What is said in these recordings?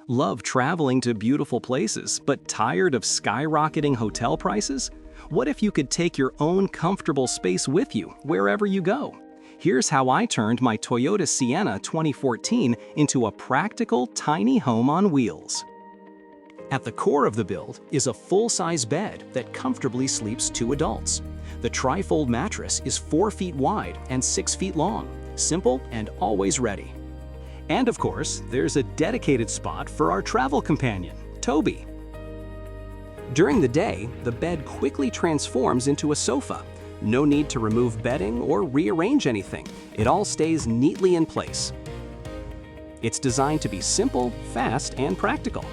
Love traveling to beautiful places, but tired of skyrocketing hotel prices? What if you could take your own comfortable space with you wherever you go? Here's how I turned my Toyota Sienna 2014 into a practical, tiny home on wheels. At the core of the build is a full-size bed that comfortably sleeps 2 adults. The tri-fold mattress is 4 feet wide and 6 feet long, simple and always ready. And of course, there's a dedicated spot for our travel companion, Toby. During the day, the bed quickly transforms into a sofa. No need to remove bedding or rearrange anything. It all stays neatly in place. It's designed to be simple, fast, and practical.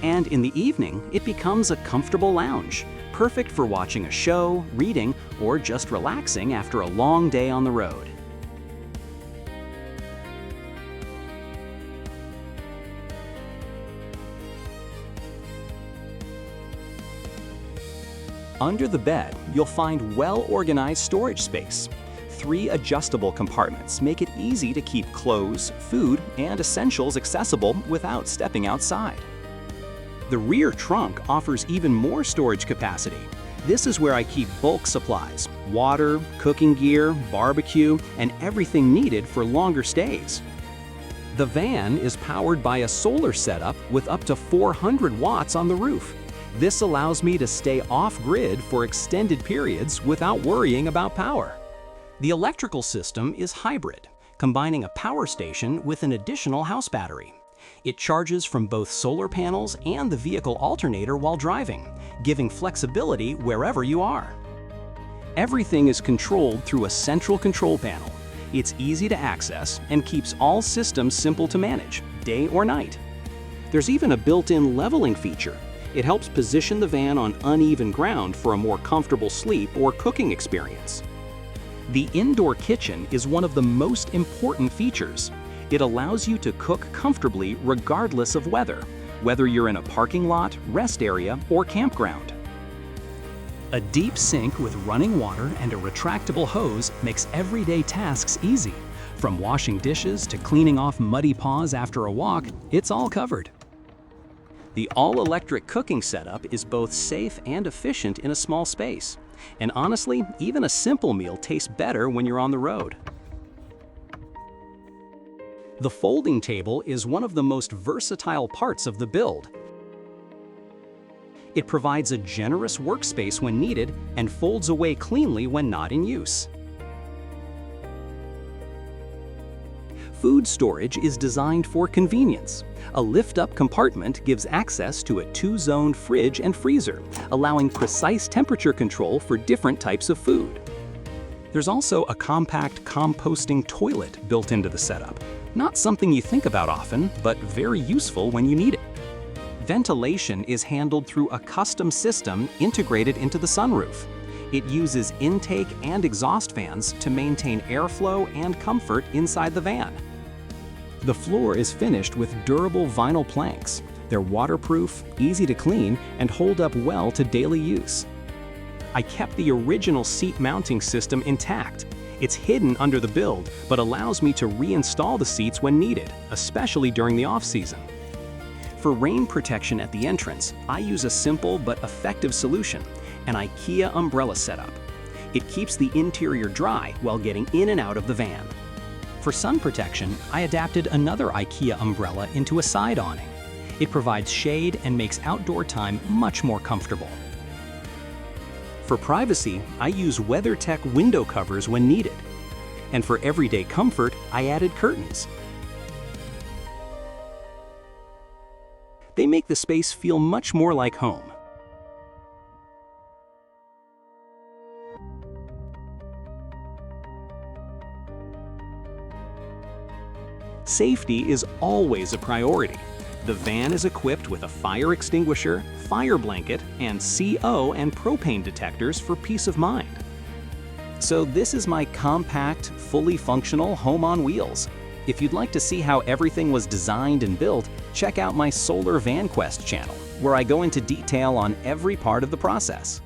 And in the evening, it becomes a comfortable lounge, perfect for watching a show, reading, or just relaxing after a long day on the road. Under the bed, you'll find well-organized storage space. 3 adjustable compartments make it easy to keep clothes, food, and essentials accessible without stepping outside. The rear trunk offers even more storage capacity. This is where I keep bulk supplies, water, cooking gear, barbecue, and everything needed for longer stays. The van is powered by a solar setup with up to 400 watts on the roof. This allows me to stay off-grid for extended periods without worrying about power. The electrical system is hybrid, combining a power station with an additional house battery. It charges from both solar panels and the vehicle alternator while driving, giving flexibility wherever you are. Everything is controlled through a central control panel. It's easy to access and keeps all systems simple to manage, day or night. There's even a built-in leveling feature. It helps position the van on uneven ground for a more comfortable sleep or cooking experience. The indoor kitchen is one of the most important features. It allows you to cook comfortably regardless of weather, whether you're in a parking lot, rest area, or campground. A deep sink with running water and a retractable hose makes everyday tasks easy. From washing dishes to cleaning off muddy paws after a walk, it's all covered. The all-electric cooking setup is both safe and efficient in a small space. And honestly, even a simple meal tastes better when you're on the road. The folding table is one of the most versatile parts of the build. It provides a generous workspace when needed and folds away cleanly when not in use. Food storage is designed for convenience. A lift-up compartment gives access to a 2-zone fridge and freezer, allowing precise temperature control for different types of food. There's also a compact composting toilet built into the setup. Not something you think about often, but very useful when you need it. Ventilation is handled through a custom system integrated into the sunroof. It uses intake and exhaust fans to maintain airflow and comfort inside the van. The floor is finished with durable vinyl planks. They're waterproof, easy to clean, and hold up well to daily use. I kept the original seat mounting system intact. It's hidden under the build, but allows me to reinstall the seats when needed, especially during the off-season. For rain protection at the entrance, I use a simple but effective solution, an IKEA umbrella setup. It keeps the interior dry while getting in and out of the van. For sun protection, I adapted another IKEA umbrella into a side awning. It provides shade and makes outdoor time much more comfortable. For privacy, I use WeatherTech window covers when needed. And for everyday comfort, I added curtains. They make the space feel much more like home. Safety is always a priority. The van is equipped with a fire extinguisher, fire blanket, and CO and propane detectors for peace of mind. So this is my compact, fully functional home on wheels. If you'd like to see how everything was designed and built, check out my SolarVanQuest channel, where I go into detail on every part of the process.